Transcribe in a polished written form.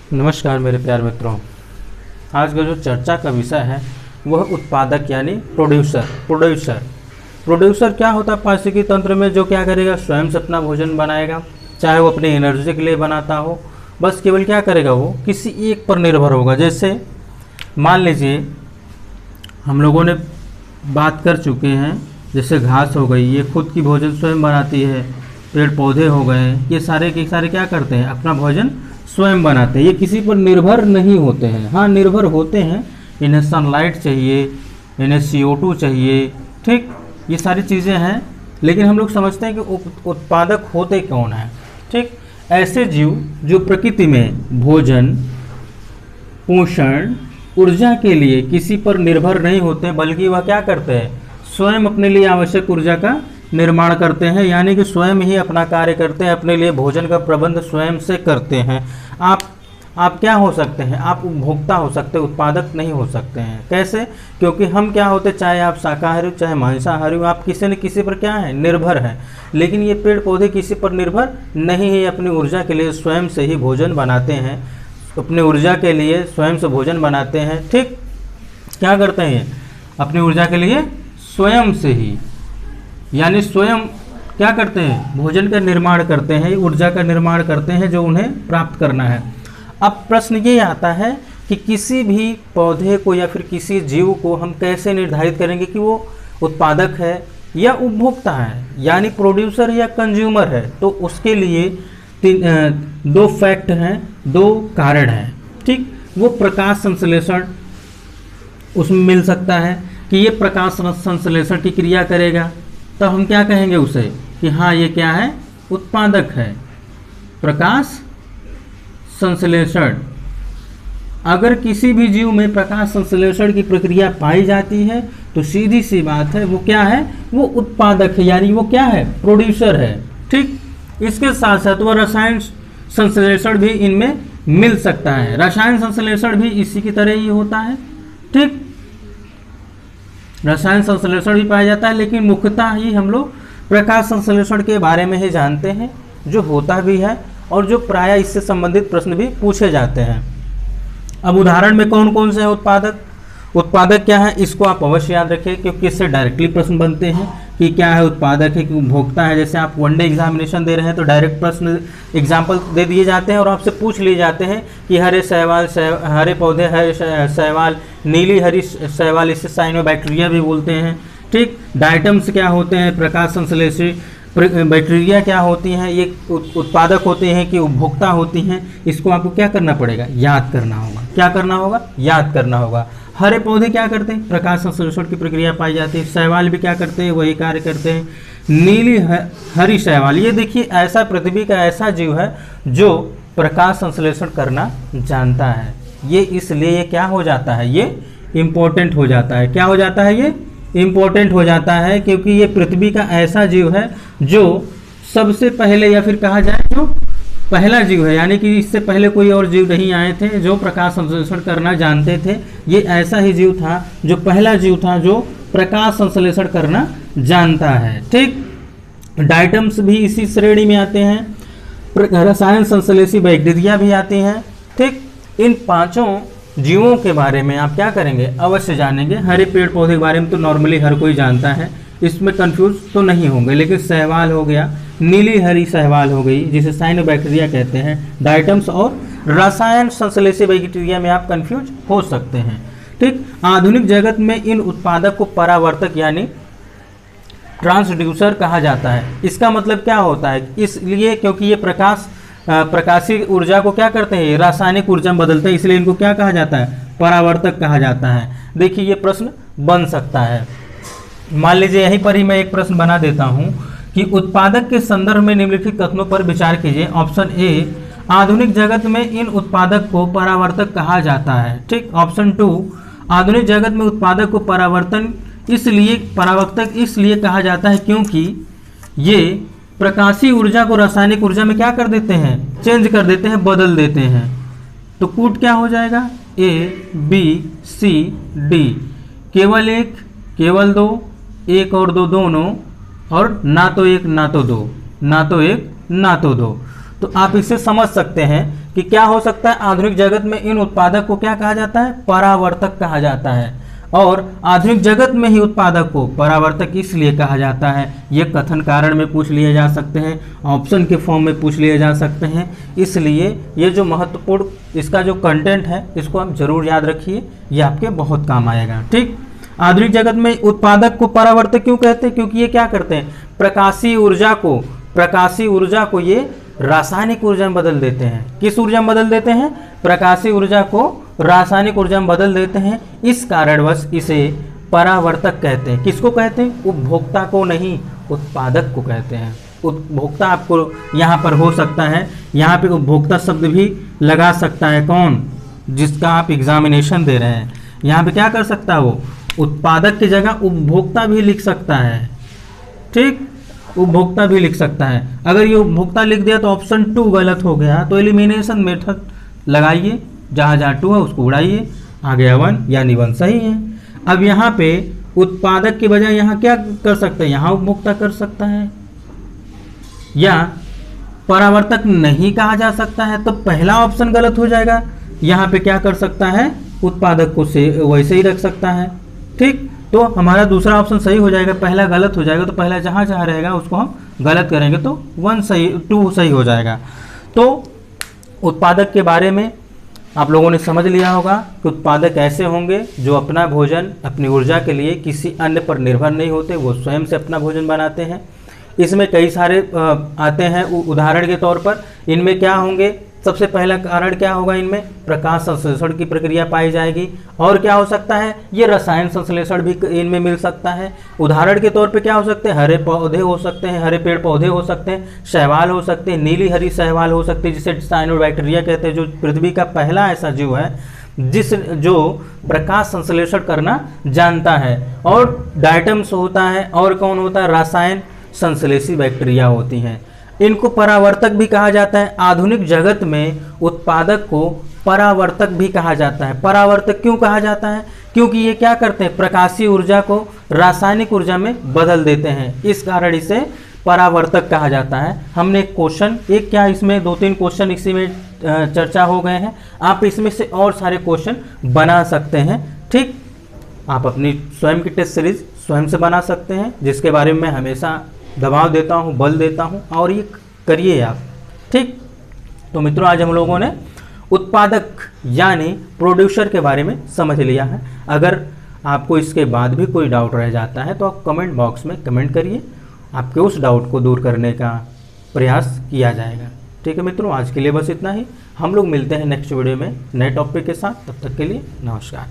नमस्कार मेरे प्यारे मित्रों। आज का जो चर्चा का विषय है वह उत्पादक यानी प्रोड्यूसर क्या होता है पारिस्थितिकी तंत्र में, जो क्या करेगा, स्वयं से अपना भोजन बनाएगा, चाहे वो अपनी एनर्जी के लिए बनाता हो, बस केवल क्या करेगा, वो किसी एक पर निर्भर होगा। जैसे मान लीजिए हम लोगों ने बात कर चुके हैं, जैसे घास हो गई, ये खुद की भोजन स्वयं बनाती है, पेड़ पौधे हो गए, ये सारे के सारे क्या करते हैं, अपना भोजन स्वयं बनाते हैं, ये किसी पर निर्भर नहीं होते हैं। हाँ, निर्भर होते हैं, इन्हें सनलाइट चाहिए, इन्हें CO2 चाहिए, ठीक, ये सारी चीज़ें हैं, लेकिन हम लोग समझते हैं कि उत्पादक होते कौन हैं। ठीक, ऐसे जीव जो प्रकृति में भोजन, पोषण, ऊर्जा के लिए किसी पर निर्भर नहीं होते, बल्कि वह क्या करते हैं, स्वयं अपने लिए आवश्यक ऊर्जा का निर्माण करते हैं, यानी कि स्वयं ही अपना कार्य करते हैं, अपने लिए भोजन का प्रबंध स्वयं से करते हैं। आप क्या हो सकते हैं, आप उपभोक्ता हो सकते हैं, उत्पादक नहीं हो सकते हैं। कैसे? क्योंकि हम क्या होते, चाहे आप शाकाहारी हो चाहे मांसाहारी हो, आप किसी न किसी पर क्या है, निर्भर है। लेकिन ये पेड़ पौधे किसी पर निर्भर नहीं है, अपनी ऊर्जा के लिए स्वयं से ही भोजन बनाते हैं, अपनी ऊर्जा के लिए स्वयं से भोजन बनाते हैं। ठीक, क्या करते हैं, अपनी ऊर्जा के लिए स्वयं से ही, यानी स्वयं क्या करते हैं, भोजन का निर्माण करते हैं, ऊर्जा का निर्माण करते हैं जो उन्हें प्राप्त करना है। अब प्रश्न ये आता है कि किसी भी पौधे को या फिर किसी जीव को हम कैसे निर्धारित करेंगे कि वो उत्पादक है या उपभोक्ता है, यानी प्रोड्यूसर या कंज्यूमर है। तो उसके लिए दो फैक्ट हैं, दो कारण हैं। ठीक, वो प्रकाश संश्लेषण उसमें मिल सकता है कि ये प्रकाश संश्लेषण की क्रिया करेगा, तो हम क्या कहेंगे उसे कि हाँ ये क्या है, उत्पादक है। प्रकाश संश्लेषण, अगर किसी भी जीव में प्रकाश संश्लेषण की प्रक्रिया पाई जाती है तो सीधी सी बात है वो क्या है, वो उत्पादक है, यानी वो क्या है, प्रोड्यूसर है। ठीक, इसके साथ साथ वो रसायन संश्लेषण भी इनमें मिल सकता है, रसायन संश्लेषण भी इसी की तरह ही होता है। ठीक, रसायन संश्लेषण भी पाया जाता है, लेकिन मुख्यतः ही हम लोग प्रकाश संश्लेषण के बारे में ही जानते हैं, जो होता भी है और जो प्रायः इससे संबंधित प्रश्न भी पूछे जाते हैं। अब उदाहरण में कौन कौन से हैं उत्पादक क्या है, इसको आप अवश्य याद रखें, क्योंकि इससे डायरेक्टली प्रश्न बनते हैं कि क्या है, उत्पादक है कि उपभोक्ता है। जैसे आप वनडे एग्जामिनेशन दे रहे हैं तो डायरेक्ट प्रश्न एग्जाम्पल दे दिए जाते हैं और आपसे पूछ लिए जाते हैं कि हरे शैवाल, हरे पौधे, हरे शैवाल, नीली हरी शैवाल, इसे साइनोबैक्टीरिया भी बोलते हैं। ठीक, डाइटम्स क्या होते हैं, प्रकाश संश्लेषी बैक्टीरिया क्या होती हैं, ये उत्पादक होते हैं कि उपभोक्ता होती हैं। इसको आपको क्या करना पड़ेगा, याद करना होगा। क्या करना होगा, याद करना होगा। हरे पौधे क्या करते हैं, प्रकाश संश्लेषण की प्रक्रिया पाई जाती है। शैवाल भी क्या करते हैं, वही कार्य करते हैं। नीली हरी शैवाल, ये देखिए ऐसा पृथ्वी का ऐसा जीव है जो प्रकाश संश्लेषण करना जानता है। ये इसलिए ये क्या हो जाता है, ये इम्पोर्टेंट हो जाता है। क्या हो जाता है, ये इम्पोर्टेंट हो जाता है, क्योंकि ये पृथ्वी का ऐसा जीव है जो सबसे पहले, या फिर कहा जाए जो पहला जीव है, यानी कि इससे पहले कोई और जीव नहीं आए थे जो प्रकाश संश्लेषण करना जानते थे। ये ऐसा ही जीव था जो पहला जीव था जो प्रकाश संश्लेषण करना जानता है। ठीक, डाइटम्स भी इसी श्रेणी में आते हैं, रसायन संश्लेषी बैक्टीरिया भी आती हैं। ठीक, इन पांचों जीवों के बारे में आप क्या करेंगे, अवश्य जानेंगे। हरे पेड़ पौधे के बारे में तो नॉर्मली हर कोई जानता है, इसमें कंफ्यूज तो नहीं होंगे। लेकिन शैवाल हो गया, नीली हरी शैवाल हो गई जिसे साइनोबैक्टीरिया कहते हैं, डाइटम्स और रसायन संश्लेषी बैक्टीरिया में आप कंफ्यूज हो सकते हैं। ठीक, आधुनिक जगत में इन उत्पादक को परावर्तक यानी ट्रांसड्यूसर कहा जाता है। इसका मतलब क्या होता है, इसलिए क्योंकि ये प्रकाशीय ऊर्जा को क्या करते हैं, रासायनिक ऊर्जा में बदलते हैं, इसलिए इनको क्या कहा जाता है, परावर्तक कहा जाता है। देखिए ये प्रश्न बन सकता है। मान लीजिए यहीं पर ही मैं एक प्रश्न बना देता हूं कि उत्पादक के संदर्भ में निम्नलिखित कथनों पर विचार कीजिए। ऑप्शन ए, आधुनिक जगत में इन उत्पादक को परावर्तक कहा जाता है। ठीक, ऑप्शन 2, आधुनिक जगत में उत्पादक को परावर्तक इसलिए कहा जाता है क्योंकि ये प्रकाशीय ऊर्जा को रासायनिक ऊर्जा में क्या कर देते हैं, चेंज कर देते हैं, बदल देते हैं। तो कूट क्या हो जाएगा, A, B, C, D, केवल एक, केवल दो, एक और दो दोनों, और ना तो एक ना तो दो, ना तो एक ना तो दो। तो आप इससे समझ सकते हैं कि क्या हो सकता है, आधुनिक जगत में इन उत्पादक को क्या कहा जाता है, परावर्तक कहा जाता है। और आधुनिक जगत में ही उत्पादक को परावर्तक इसलिए कहा जाता है, ये कथन कारण में पूछ लिए जा सकते हैं, ऑप्शन के फॉर्म में पूछ लिए जा सकते हैं। इसलिए ये जो महत्वपूर्ण इसका जो कंटेंट है इसको आप जरूर याद रखिए, ये आपके बहुत काम आएगा। ठीक, आधुनिक जगत में उत्पादक को परावर्तक क्यों कहते हैं, क्योंकि ये क्या करते हैं, प्रकाशीय ऊर्जा को ये रासायनिक ऊर्जा में बदल देते हैं। किस ऊर्जा में बदल देते हैं, प्रकाशीय ऊर्जा को रासायनिक ऊर्जा में बदल देते हैं। इस कारणवश इसे परावर्तक कहते हैं। किसको कहते हैं, उपभोक्ता को नहीं, उत्पादक को कहते हैं। उपभोक्ता आपको यहाँ पर हो सकता है, यहाँ पे उपभोक्ता शब्द भी लगा सकता है कौन, जिसका आप एग्जामिनेशन दे रहे हैं। यहाँ पे क्या कर सकता है वो, उत्पादक की जगह उपभोक्ता भी लिख सकता है। ठीक, उपभोक्ता भी लिख सकता है। अगर ये उपभोक्ता लिख दिया तो ऑप्शन 2 गलत हो गया, तो एलिमिनेशन मेथड लगाइए, जहाँ जहाँ 2 है उसको उड़ाइए, आ गया 1, यानी 1 सही है। अब यहाँ पे उत्पादक की बजाय यहाँ क्या कर सकते हैं, यहाँ उपभोक्ता कर सकता है, या परावर्तक नहीं कहा जा सकता है, तो पहला ऑप्शन गलत हो जाएगा। यहाँ पे क्या कर सकता है, उत्पादक को से वैसे ही रख सकता है। ठीक, तो हमारा दूसरा ऑप्शन सही हो जाएगा, पहला गलत हो जाएगा, तो पहला जहाँ जहाँ रहेगा उसको हम गलत करेंगे, तो 2 सही हो जाएगा। तो उत्पादक के बारे में आप लोगों ने समझ लिया होगा कि उत्पादक ऐसे होंगे जो अपना भोजन अपनी ऊर्जा के लिए किसी अन्य पर निर्भर नहीं होते, वो स्वयं से अपना भोजन बनाते हैं। इसमें कई सारे आते हैं उदाहरण के तौर पर, इनमें क्या होंगे, सबसे पहला कारण क्या होगा, इनमें प्रकाश संश्लेषण की प्रक्रिया पाई जाएगी। और क्या हो सकता है, ये रसायन संश्लेषण भी इनमें मिल सकता है। उदाहरण के तौर पे क्या हो सकते हैं, हरे पौधे हो सकते हैं, हरे पेड़ पौधे हो सकते हैं, शैवाल हो सकते हैं, नीली हरी शैवाल हो सकती है जिसे साइनोबैक्टीरिया कहते हैं, जो पृथ्वी का पहला ऐसा जीव है जो प्रकाश संश्लेषण करना जानता है। और डायटम्स होता है, और कौन होता है, रसायन संश्लेषी बैक्टीरिया होती हैं। इनको परावर्तक भी कहा जाता है। आधुनिक जगत में उत्पादक को परावर्तक भी कहा जाता है। परावर्तक क्यों कहा जाता है, क्योंकि ये क्या करते हैं, प्रकाशीय ऊर्जा को रासायनिक ऊर्जा में बदल देते हैं, इस कारण इसे परावर्तक कहा जाता है। हमने एक क्वेश्चन, एक क्या इसमें 2-3 क्वेश्चन इसी में चर्चा हो गए हैं, आप इसमें से और सारे क्वेश्चन बना सकते हैं। ठीक, आप अपनी स्वयं की टेस्ट सीरीज स्वयं से बना सकते हैं, जिसके बारे में मैं हमेशा दबाव देता हूं, बल देता हूं, और ये करिए आप। ठीक, तो मित्रों आज हम लोगों ने उत्पादक यानी प्रोड्यूसर के बारे में समझ लिया है। अगर आपको इसके बाद भी कोई डाउट रह जाता है तो आप कमेंट बॉक्स में कमेंट करिए, आपके उस डाउट को दूर करने का प्रयास किया जाएगा। ठीक है मित्रों, आज के लिए बस इतना ही। हम लोग मिलते हैं नेक्स्ट वीडियो में नए टॉपिक के साथ, तब तक के लिए नमस्कार।